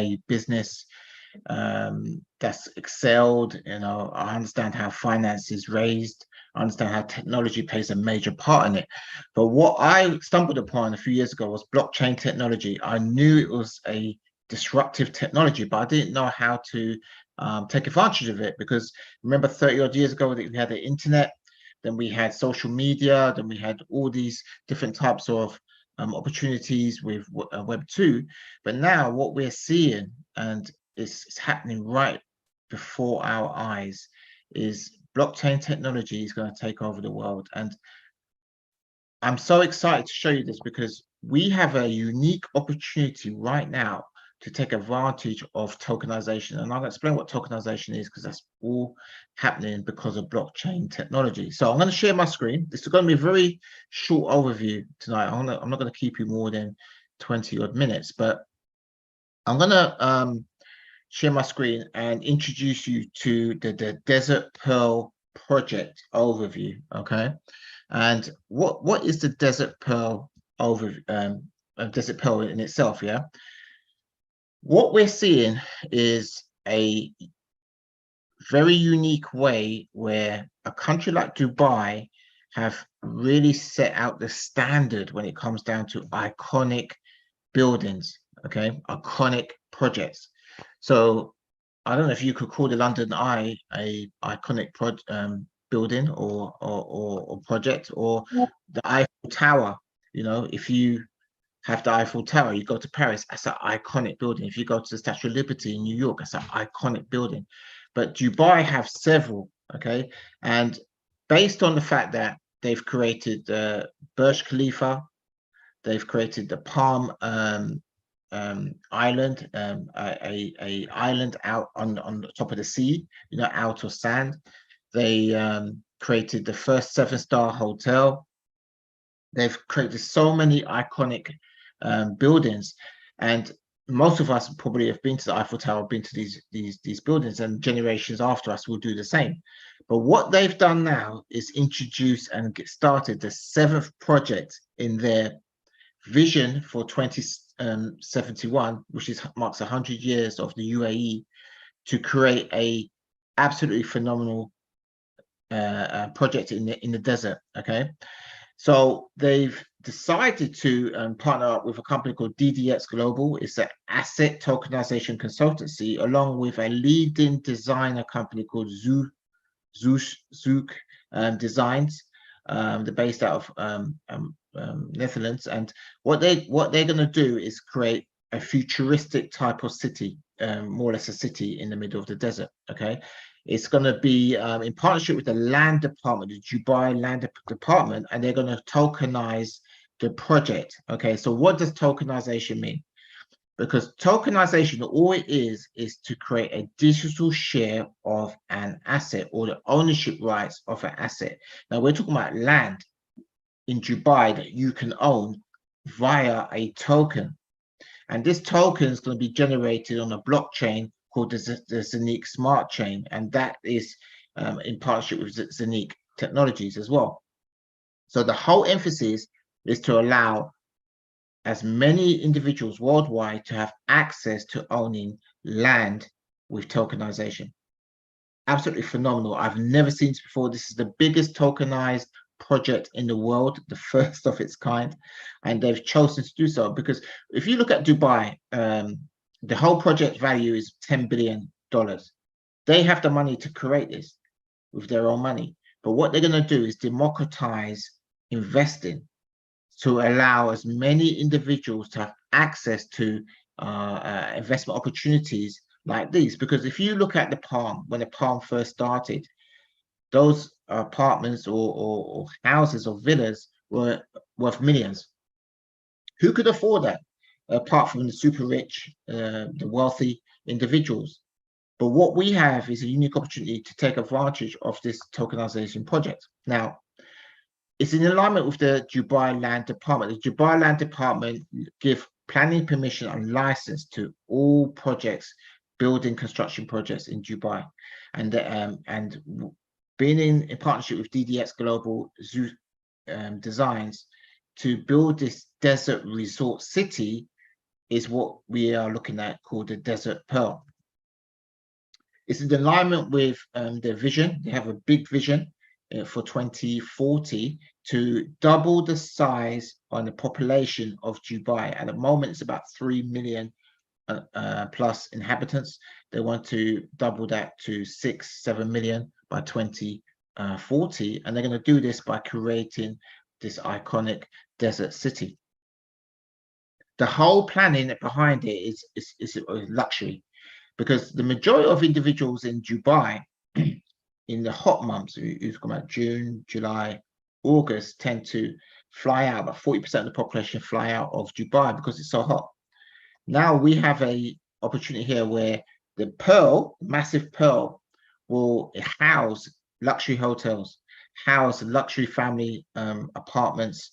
a business that's excelled. I understand how finance is raised. I understand how technology plays a major part in it. But what I stumbled upon a few years ago was blockchain technology. I knew it was a disruptive technology, but I didn't know how to take advantage of it, because remember 30 odd years ago that we had the internet, then we had social media, then we had all these different types of opportunities with Web 2. But now what we're seeing, and it's happening right before our eyes, is blockchain technology is going to take over the world. And I'm so excited to show you this, because we have a unique opportunity right now to take advantage of tokenization. And I'm going to explain what tokenization is, because that's all happening because of blockchain technology. So I'm going to share my screen. This is going to be a very short overview tonight. I'm not going to keep you more than 20 odd minutes, but I'm going to share my screen and introduce you to the Desert Pearl project overview. Okay. And what is the Desert Pearl overview, Desert Pearl in itself? Yeah. What we're seeing is a very unique way where a country like Dubai have really set out the standard when it comes down to iconic buildings, okay, iconic projects. So I don't know if you could call the London Eye a iconic building or project, or the Eiffel Tower. If you have the Eiffel Tower, you go to Paris, that's an iconic building. If you go to the Statue of Liberty in New York, that's an iconic building. But Dubai have several, okay? And based on the fact that they've created the Burj Khalifa, they've created the Palm Island, a island out on the top of the sea, out of sand. They created the first 7-star hotel. They've created so many iconic buildings, and most of us probably have been to the Eiffel Tower, been to these buildings, and generations after us will do the same. But what they've done now is introduce and get started the 7th project in their vision for 2071, which marks 100 years of the UAE, to create a absolutely phenomenal project in the desert. Okay. So they've decided to partner up with a company called DDX Global. It's an asset tokenization consultancy, along with a leading designer company called Zook Designs. They're based out of Netherlands. And what they're going to do is create a futuristic type of city, more or less a city in the middle of the desert. Okay. It's going to be in partnership with the land department, the Dubai land department, and they're going to tokenize the project. Okay, so what does tokenization mean? Because tokenization, all it is to create a digital share of an asset, or the ownership rights of an asset. Now, we're talking about land in Dubai that you can own via a token. And this token is going to be generated on a blockchain called the Zeniq Smart Chain, and that is in partnership with Zeniq Technologies as well. So the whole emphasis is to allow as many individuals worldwide to have access to owning land with tokenization. Absolutely phenomenal. I've never seen this before. This is the biggest tokenized project in the world, the first of its kind, and they've chosen to do so because if you look at Dubai, the whole project value is $10 billion. They have the money to create this with their own money. But what they're going to do is democratize investing to allow as many individuals to have access to investment opportunities like these. Because if you look at the Palm, when the Palm first started, those apartments or houses or villas were worth millions. Who could afford that? Apart from the super rich, the wealthy individuals. But what we have is a unique opportunity to take advantage of this tokenization project. Now, it's in alignment with the Dubai Land Department. The Dubai Land Department give planning permission and license to all projects, building construction projects in Dubai. And being in partnership with DDX Global Designs to build this desert resort city is what we are looking at called the Desert Pearl. It's in alignment with their vision. They have a big vision for 2040 to double the size on the population of Dubai. At the moment, it's about 3 million plus inhabitants. They want to double that to 6-7 million by 2040, and they're going to do this by creating this iconic desert city. The whole planning behind it is luxury, because the majority of individuals in Dubai in the hot months, you've got about June, July, August, tend to fly out. About 40% of the population fly out of Dubai because it's so hot. Now we have a opportunity here where the Pearl, massive Pearl, will house luxury hotels, house luxury family apartments,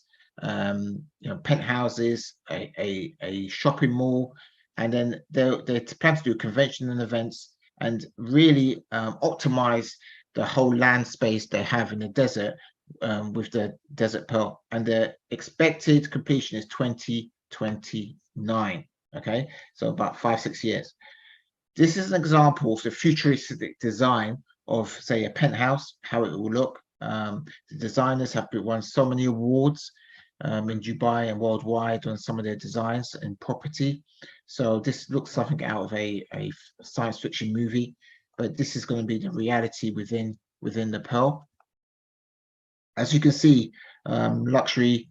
penthouses, a shopping mall, and then they plan to do convention and events and really optimize the whole land space they have in the desert with the Desert Pearl. And the expected completion is 2029. Okay, so about 5-6 years. This is an example of the futuristic design of, say, a penthouse, how it will look. The designers have won so many awards in Dubai and worldwide on some of their designs and property. So this looks something out of a science fiction movie, but this is going to be the reality within the Pearl. As you can see, luxury,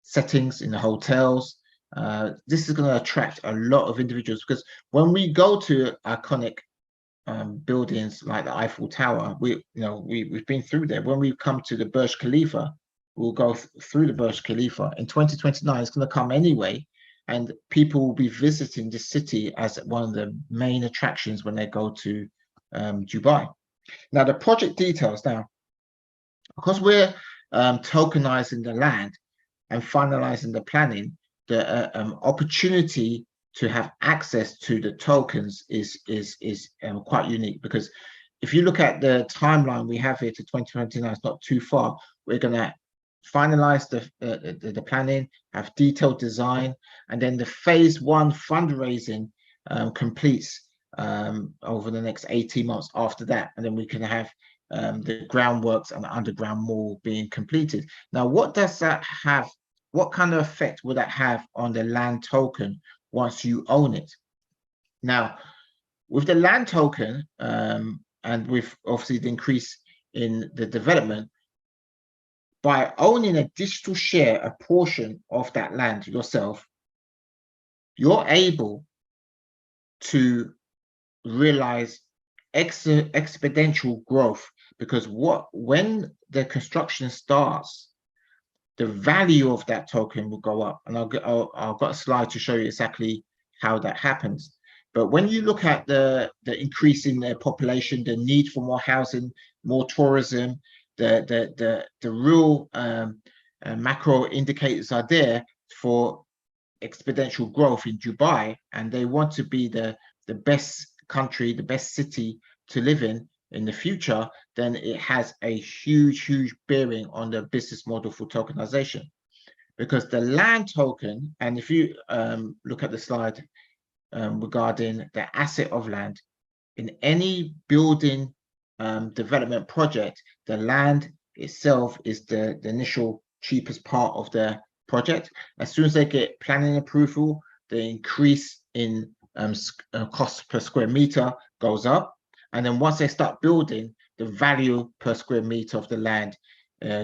settings in the hotels. This is going to attract a lot of individuals, because when we go to iconic buildings like the Eiffel Tower, we've been through there. When we come to the Burj Khalifa, we'll go through the Burj Khalifa. In 2029, it's going to come anyway, and people will be visiting this city as one of the main attractions when they go to Dubai. Now, the project details. Now, because we're tokenizing the land and finalizing the planning, the opportunity to have access to the tokens is quite unique, because if you look at the timeline we have here to 2029, it's not too far. We're going to finalize the planning, have detailed design, and then the phase 1 fundraising completes over the next 18 months after that, and then we can have the groundworks and the underground mall being completed. Now, what does that have? What kind of effect will that have on the land token once you own it? Now, with the land token, and with obviously the increase in the development, by owning a digital share, a portion of that land yourself, you're able to realize exponential growth, because when the construction starts, the value of that token will go up. And I've got a slide to show you exactly how that happens. But when you look at the increase in their population, the need for more housing, more tourism, the real macro indicators are there for exponential growth in Dubai, and they want to be the best country, the best city to live in the future, then it has a huge bearing on the business model for tokenization. Because the land token, and if you look at the slide regarding the asset of land, in any building development project, the land itself is the initial cheapest part of the project. As soon as they get planning approval, the increase in cost per square meter goes up. And then once they start building, the value per square meter of the land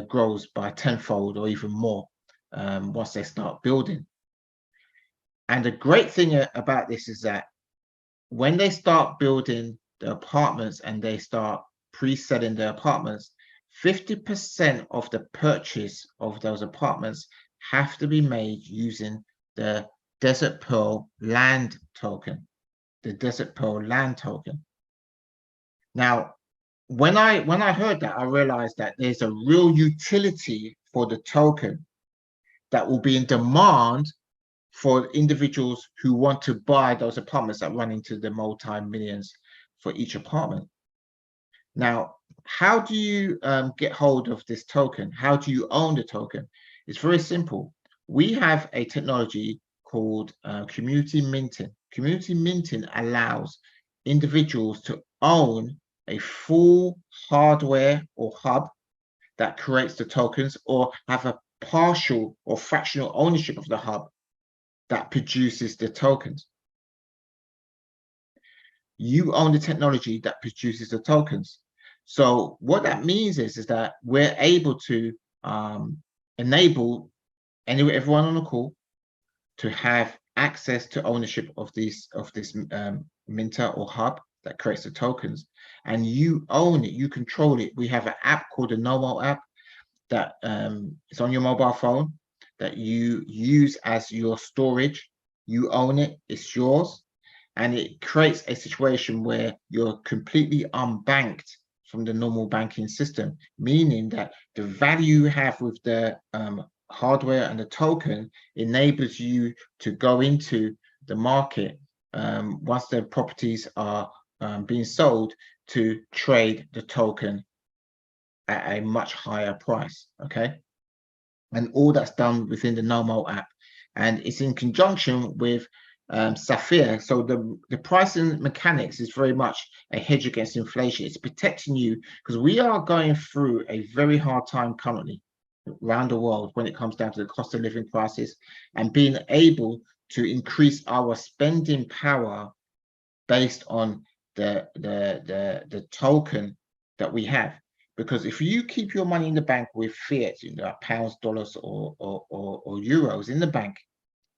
grows by tenfold or even more once they start building. And the great thing about this is that when they start building the apartments and they start pre-selling the apartments, 50% of the purchase of those apartments have to be made using the Desert Pearl land token, the Desert Pearl land token. Now, when I heard that, I realized that there's a real utility for the token that will be in demand for individuals who want to buy those apartments that run into the multi-millions for each apartment. Now, how do you get hold of this token? How do you own the token? It's very simple. We have a technology called community minting. Community minting allows individuals to own a full hardware or hub that creates the tokens, or have a partial or fractional ownership of the hub that produces the tokens. You own the technology that produces the tokens. So what that means is that we're able to enable everyone on the call to have access to ownership of this minter or hub that creates the tokens, and you own it, you control it. We have an app called the Nomo app that is on your mobile phone that you use as your storage. You own it, it's yours, and it creates a situation where you're completely unbanked from the normal banking system, meaning that the value you have with the hardware and the token enables you to go into the market once the properties are being sold, to trade the token at a much higher price. Okay, and all that's done within the Nomo app, and it's in conjunction with Sapphire. So the pricing mechanics is very much a hedge against inflation. It's protecting you, because we are going through a very hard time currently around the world when it comes down to the cost of living crisis, and being able to increase our spending power based on the token that we have. Because if you keep your money in the bank with fiat, pounds, dollars, or euros in the bank,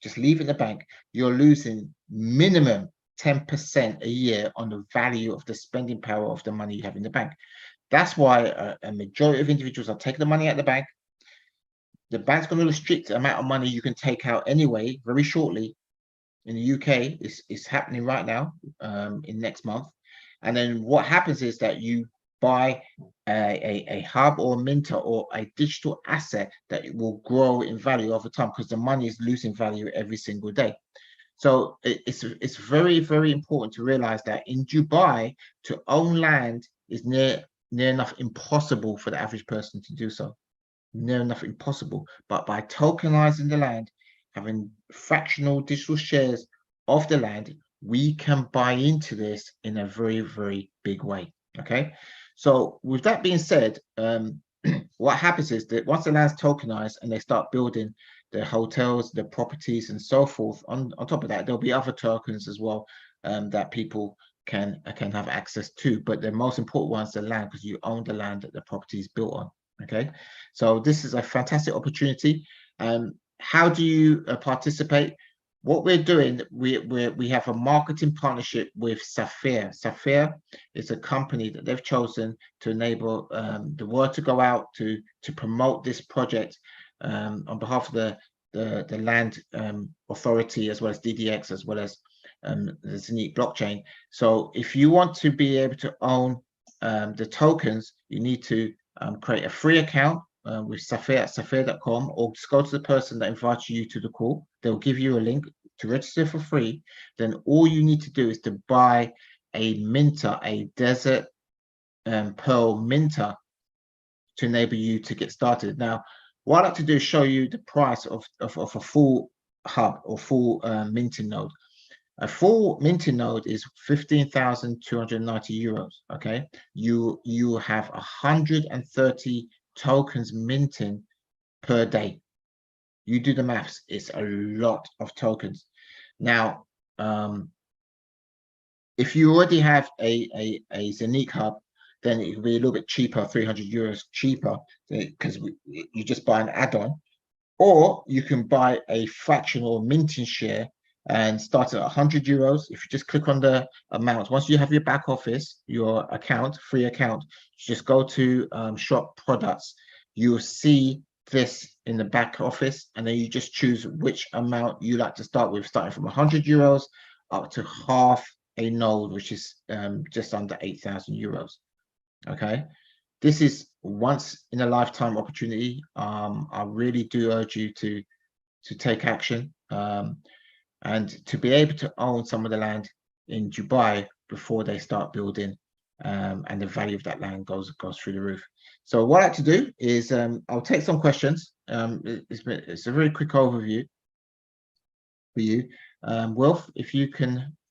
just leave it in the bank, you're losing minimum 10% a year on the value of the spending power of the money you have in the bank. That's why a majority of individuals are taking the money out of the bank. The bank's going to restrict the amount of money you can take out anyway, very shortly. In the UK, it's happening right now, in next month. And then what happens is that you buy a hub or a minter or a digital asset that will grow in value over time, because the money is losing value every single day. So it's very, very important to realize that in Dubai, to own land is near enough impossible for the average person to do so. Near enough impossible. But by tokenizing the land, having fractional digital shares of the land, we can buy into this in a very, very big way. Okay, so with that being said, what happens is that once the land's tokenized and they start building the hotels, the properties, and so forth, on top of that, there'll be other tokens as well that people can have access to. But the most important one is the land, because you own the land that the property is built on. Okay, so this is a fantastic opportunity. How do you participate? What we're doing, we have a marketing partnership with Sapphire. Sapphire is a company that they've chosen to enable the word to go out to promote this project on behalf of the land authority, as well as DDX, as well as the Zeniq blockchain. So if you want to be able to own the tokens, you need to create a free account with Sapphire at sapphire.com, or just go to the person that invited you to the call. They'll give you a link to register for free. Then all you need to do is to buy a minter, a Desert Pearl minter, to enable you to get started. Now, what I'd like to do is show you the price of a full hub or full minting node. A full minting node is 15,290 euros. Okay, you have 130 tokens minting per day. You do the maths, it's a lot of tokens. Now, if you already have a Zeniq hub, then it will be a little bit cheaper, 300 euros cheaper, because you just buy an add-on. Or you can buy a fractional minting share and start at 100 euros. If you just click on the amount, once you have your back office, your account, free account, just go to shop products. You'll see this in the back office, and then you just choose which amount you like to start with, starting from 100 euros up to half a node, which is just under 8,000 euros. Okay, this is once in a lifetime opportunity. I really do urge you to take action and to be able to own some of the land in Dubai before they start building and the value of that land goes through the roof. So what I like to do is I'll take some questions. It's a very quick overview for you. Wilf, if you can